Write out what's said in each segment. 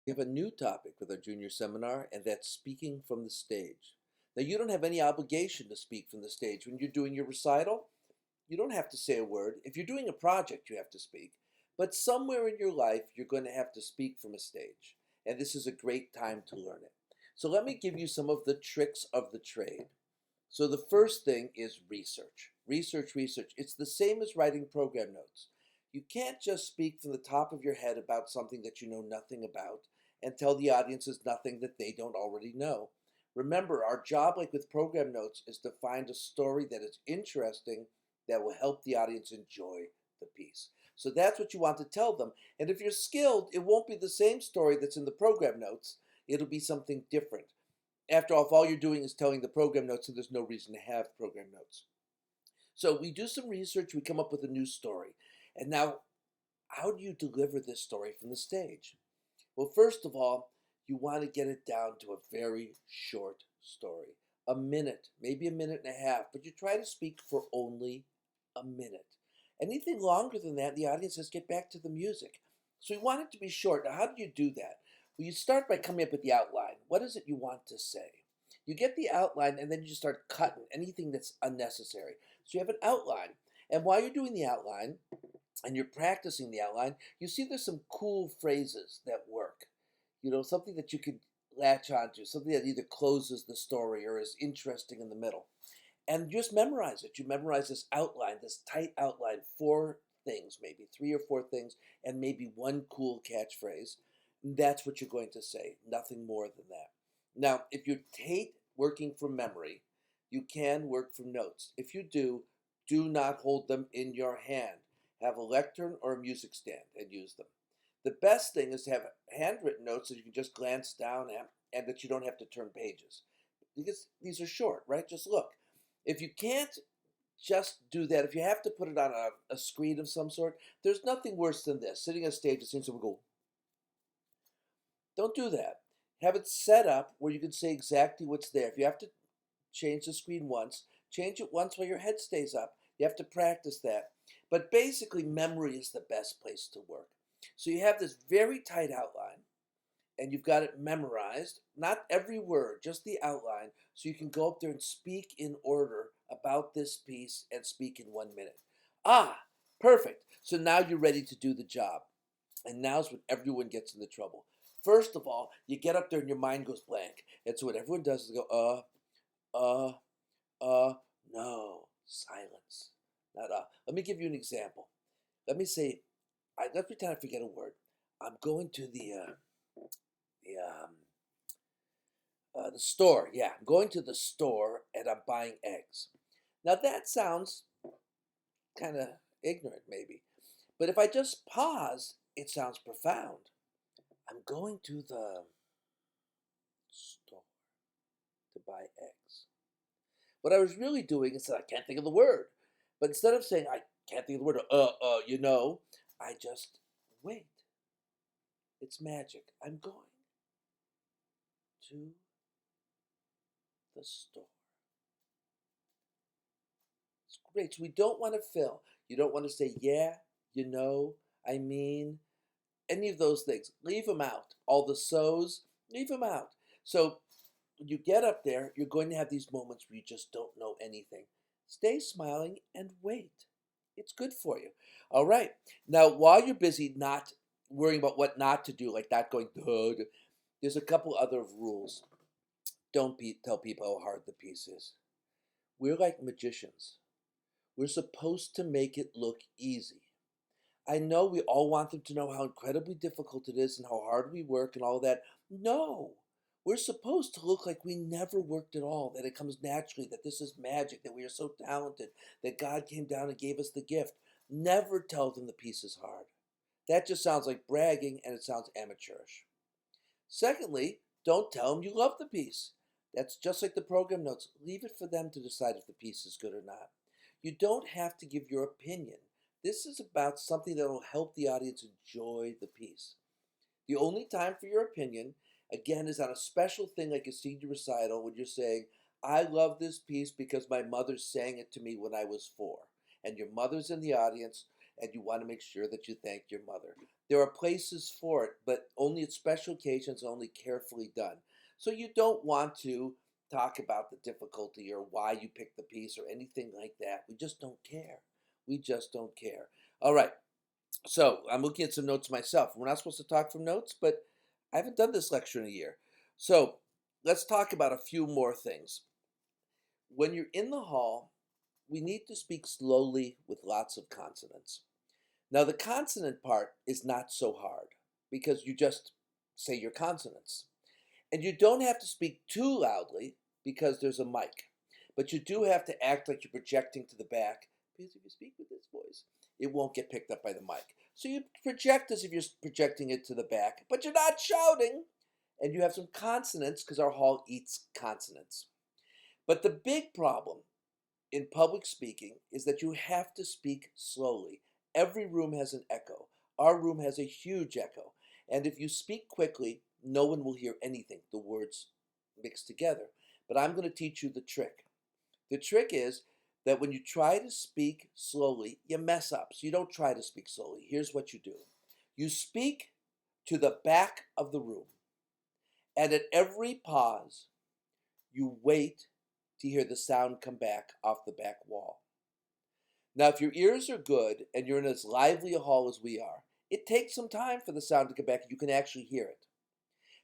We have a new topic with our junior seminar, and that's speaking from the stage. Now, you don't have any obligation to speak from the stage. When you're doing your recital, you don't have to say a word. If you're doing a project, you have to speak. But somewhere in your life, you're going to have to speak from a stage. And this is a great time to learn it. So, let me give you some of the tricks of the trade. So, the first thing is research. Research, research. It's the same as writing program notes. You can't just speak from the top of your head about something that you know nothing about and tell the audiences nothing that they don't already know. Remember, our job, like with program notes, is to find a story that is interesting that will help the audience enjoy the piece. So that's what you want to tell them. And if you're skilled, it won't be the same story that's in the program notes. It'll be something different. After all, if all you're doing is telling the program notes, then there's no reason to have program notes. So we do some research, we come up with a new story. And now, how do you deliver this story from the stage? Well, first of all, you want to get it down to a very short story. A minute, maybe a minute and a half, but you try to speak for only a minute. Anything longer than that, the audience says, get back to the music. So we want it to be short. Now, how do you do that? Well, you start by coming up with the outline. What is it you want to say? You get the outline, and then you just start cutting anything that's unnecessary. So you have an outline. And while you're doing the outline, and you're practicing the outline, you see there's some cool phrases that work. Something that you could latch onto, something that either closes the story or is interesting in the middle. And just memorize it. You memorize this outline, this tight outline, four things, maybe three or four things, and maybe one cool catchphrase. That's what you're going to say, nothing more than that. Now, if you hate working from memory, you can work from notes. If you do not hold them in your hand. Have a lectern or a music stand and use them. The best thing is to have handwritten notes that you can just glance down at and that you don't have to turn pages. Because these are short, right? Just look. If you can't just do that, if you have to put it on a screen of some sort, there's nothing worse than this. Sitting on stage, it seems to go. Don't do that. Have it set up where you can say exactly what's there. If you have to change the screen once, change it once while your head stays up. You have to practice that. But basically, memory is the best place to work. So you have this very tight outline, and you've got it memorized. Not every word, just the outline, so you can go up there and speak in order about this piece and speak in 1 minute. Ah, perfect. So now you're ready to do the job. And now's when everyone gets into trouble. First of all, you get up there and your mind goes blank. And so what everyone does is go, uh, uh, no, silence. Not Let me give you an example. Let me say, let's pretend I forget a word. I'm going to the store. Yeah, I'm going to the store and I'm buying eggs. Now that sounds kind of ignorant, maybe, but if I just pause, it sounds profound. I'm going to the store to buy eggs. What I was really doing is that I can't think of the word. But instead of saying I can't think of the word, I just wait. It's magic. I'm going to the store. It's great. So we don't want to fill. You don't want to say yeah, I mean, any of those things. Leave them out. All the so's, leave them out. So when you get up there, you're going to have these moments where you just don't know anything. Stay smiling and wait. It's good for you. All right. Now, while you're busy not worrying about what not to do, like not going, "Duh," there's a couple other rules. Don't tell people how hard the piece is. We're like magicians. We're supposed to make it look easy. I know we all want them to know how incredibly difficult it is and how hard we work and all that. No, we're supposed to look like we never worked at all, that it comes naturally, that this is magic, that we are so talented, that God came down and gave us the gift. Never tell them the piece is hard. That just sounds like bragging and it sounds amateurish. Secondly, don't tell them you love the piece. That's just like the program notes. Leave it for them to decide if the piece is good or not. You don't have to give your opinion. This is about something that will help the audience enjoy the piece. The only time for your opinion, again, is on a special thing like a senior recital when you're saying, I love this piece because my mother sang it to me when I was 4. And your mother's in the audience and you want to make sure that you thank your mother. There are places for it, but only at special occasions, only carefully done. So you don't want to talk about the difficulty or why you picked the piece or anything like that. We just don't care. We just don't care. All right. So I'm looking at some notes myself. We're not supposed to talk from notes, but I haven't done this lecture in a year. So let's talk about a few more things. When you're in the hall, we need to speak slowly with lots of consonants. Now, the consonant part is not so hard because you just say your consonants. And you don't have to speak too loudly because there's a mic. But you do have to act like you're projecting to the back because if you speak with this voice, it won't get picked up by the mic. So you project as if you're projecting it to the back, but you're not shouting. And you have some consonants because our hall eats consonants. But the big problem in public speaking is that you have to speak slowly. Every room has an echo. Our room has a huge echo. And if you speak quickly, no one will hear anything, the words mixed together. But I'm going to teach you the trick. The trick is that when you try to speak slowly, you mess up. So you don't try to speak slowly. Here's what you do. You speak to the back of the room. And at every pause, you wait to hear the sound come back off the back wall. Now, if your ears are good and you're in as lively a hall as we are, it takes some time for the sound to come back and you can actually hear it.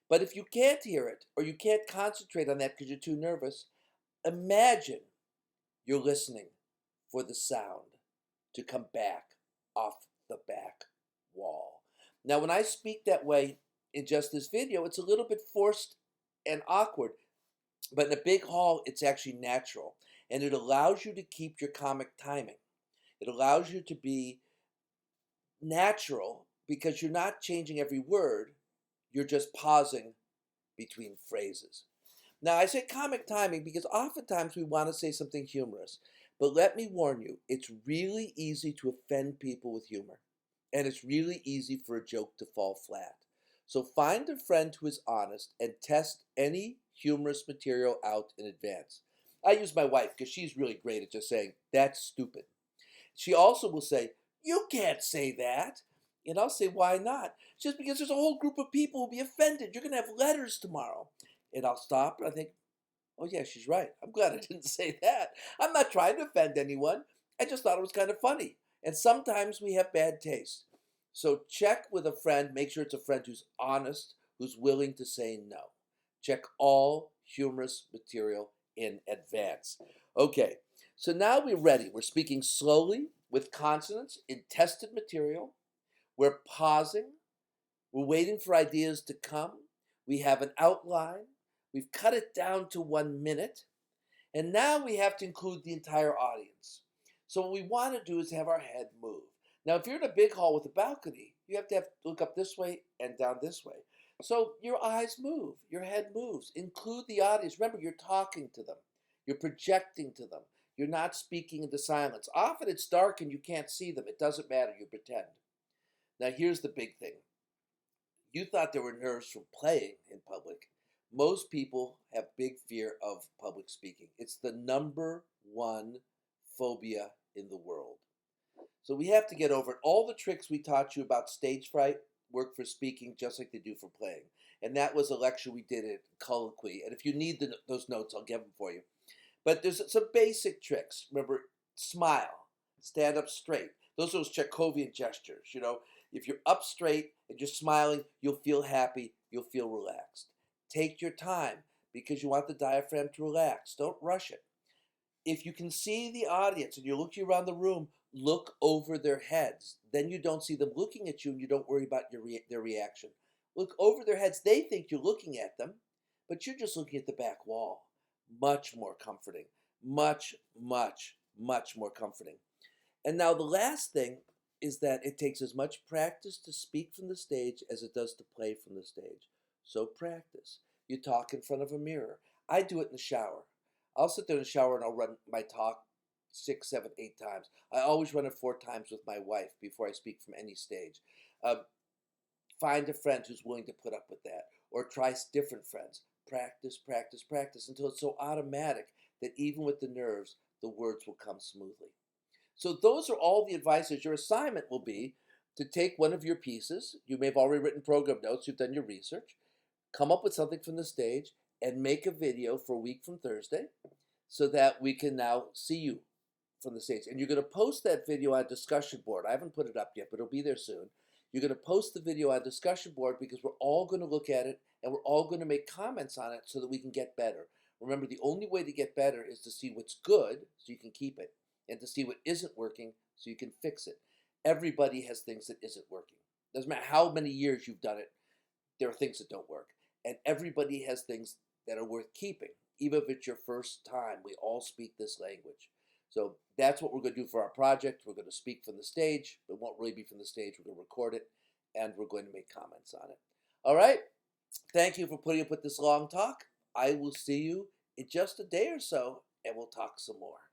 But if you can't hear it or you can't concentrate on that because you're too nervous, imagine you're listening for the sound to come back off the back wall. Now, when I speak that way in just this video, it's a little bit forced and awkward, but in a big hall, it's actually natural. And it allows you to keep your comic timing. It allows you to be natural because you're not changing every word, you're just pausing between phrases. Now, I say comic timing because oftentimes we want to say something humorous, but let me warn you, it's really easy to offend people with humor, and it's really easy for a joke to fall flat. So find a friend who is honest and test any humorous material out in advance. I use my wife because she's really great at just saying, "That's stupid." She also will say, "You can't say that." And I'll say, "Why not?" Just because there's a whole group of people who'll be offended. You're going to have letters tomorrow. And I'll stop and I think, oh, yeah, she's right. I'm glad I didn't say that. I'm not trying to offend anyone. I just thought it was kind of funny. And sometimes we have bad taste. So check with a friend. Make sure it's a friend who's honest, who's willing to say no. Check all humorous material in advance. Okay, so now we're ready. We're speaking slowly with consonants in tested material. We're pausing. We're waiting for ideas to come. We have an outline. We've cut it down to 1 minute. And now we have to include the entire audience. So what we want to do is have our head move. Now, if you're in a big hall with a balcony, you have to look up this way and down this way. So your eyes move, your head moves. Include the audience. Remember, you're talking to them. You're projecting to them. You're not speaking into silence. Often it's dark and you can't see them. It doesn't matter. You pretend. Now, here's the big thing. You thought there were nerves from playing in public. Most people have big fear of public speaking. It's the number one phobia in the world. So we have to get over it. All the tricks we taught you about stage fright work for speaking just like they do for playing. And that was a lecture we did at Colloquy. And if you need those notes, I'll give them for you. But there's some basic tricks. Remember, smile, stand up straight. Those are those Chekhovian gestures, If you're up straight and you're smiling, you'll feel happy, you'll feel relaxed. Take your time because you want the diaphragm to relax. Don't rush it. If you can see the audience and you're looking around the room, look over their heads. Then you don't see them looking at you and you don't worry about their reaction. Look over their heads. They think you're looking at them, but you're just looking at the back wall. Much more comforting. Much, much, much more comforting. And now the last thing is that it takes as much practice to speak from the stage as it does to play from the stage. So practice. You talk in front of a mirror. I do it in the shower. I'll sit there in the shower and I'll run my talk 6, 7, 8 times. I always run it 4 times with my wife before I speak from any stage. Find a friend who's willing to put up with that, or try different friends. Practice, practice, practice until it's so automatic that even with the nerves, the words will come smoothly. So those are all the advices. Your assignment will be to take one of your pieces. You may have already written program notes, you've done your research, come up with something from the stage, and make a video for a week from Thursday so that we can now see you from the stage. And you're going to post that video on discussion board. I haven't put it up yet, but it'll be there soon. You're going to post the video on discussion board because we're all going to look at it and we're all going to make comments on it so that we can get better. Remember, the only way to get better is to see what's good so you can keep it, and to see what isn't working so you can fix it. Everybody has things that isn't working. Doesn't matter how many years you've done it, there are things that don't work. And everybody has things that are worth keeping, even if it's your first time. We all speak this language. So that's what we're going to do for our project. We're going to speak from the stage. It won't really be from the stage. We're going to record it, and we're going to make comments on it. All right? Thank you for putting up with this long talk. I will see you in just a day or so, and we'll talk some more.